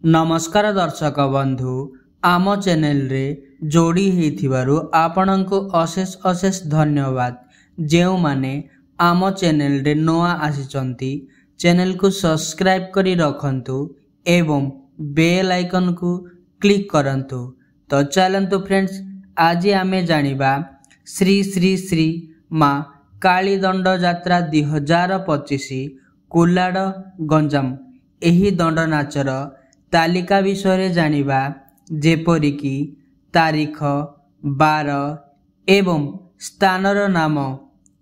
नमस्कार दर्शक बंधु आम चैनल रे जोड़ी हेथिबारु आपनंको अशेष अशेष धन्यवाद। जेउ माने आम चैनल रे नोआ आसीचंती चैनल को सब्सक्राइब करी रखंतु एवं बेल आइकन को क्लिक करंतु। तो चलंतु फ्रेंड्स, आज आमे जानिबा श्री श्री श्री माँ काली दंड यात्रा 2025 कुलाड गंजाम एही दंड नाचर तालिका विषय जानिबा, जेपरिकी तारीख, बार एवं स्थानर नाम,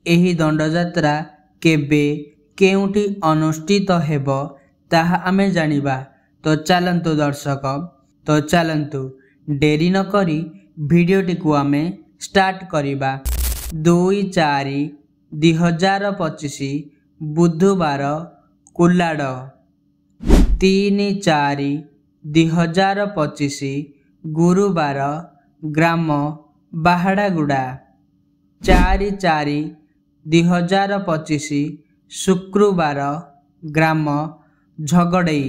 एही दंड यात्रा केबे केउंठी अनुष्ठित हेबो ताहा आमे जानिबा। तो चलंतु दर्शक, तो चलंतु डेरी न करी भिडियोटी को आमे स्टार्ट करिबा। 2/4/2025 बुधवार कुलाड, 3/4/2025 गुरुवार ग्राम बाहाडागुड़ा, 4/4/2025 शुक्रवार ग्राम झगड़ई,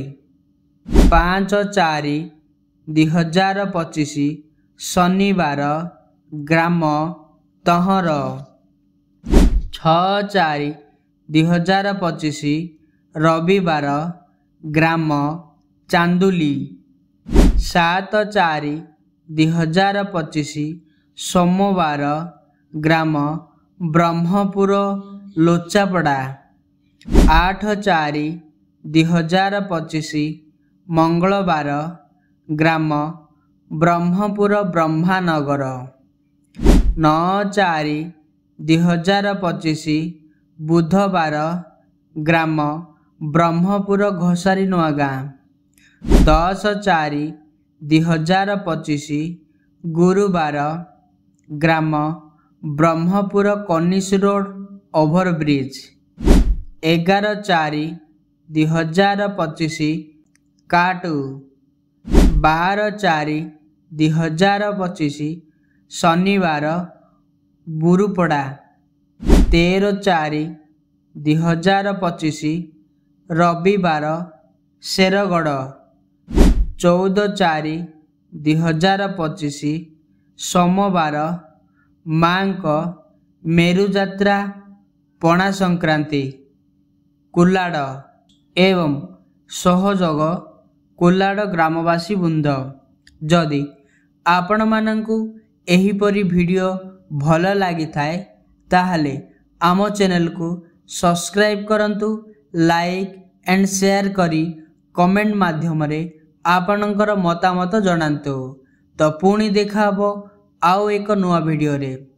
5/4/2025 शनिवार ग्राम तहर, 6/4/2025 रविवार ग्राम चांदुली, 7/4/2025 सोमवार ग्राम ब्रह्मपुर लोचापड़ा, 8/4/2025 मंगलवार ग्राम ब्रह्मपुर ब्रह्मानगर, 9/4/2025 बुधवार ग्राम ब्रह्मपुर घोसारी नुआगाँ, 10/4/2025 गुरुवार ग्राम ब्रह्मपुर कनिश रोड ओभरब्रिज, 11/4/2025 काटू, 12/4/2025 शनिवार बुरुपड़ा, 13/4/2025 रविवार शेरगढ़, 14/4/2025 सोमवार मांक मेरु यात्रा पणा संक्रांति कुलाड एवं सहयोग कुलाड ग्रामवासी वृंद। जदि आपण मानंकु एहिपरि वीडियो भल लागि थाए ताहले आम चैनल को सब्सक्राइब करंतु, लाइक एंड शेयर करी कमेंट माध्यम रे आपनकर मतामत जणांतु। तो पुणी देखा हबो आउ एक नुआ वीडियो रे।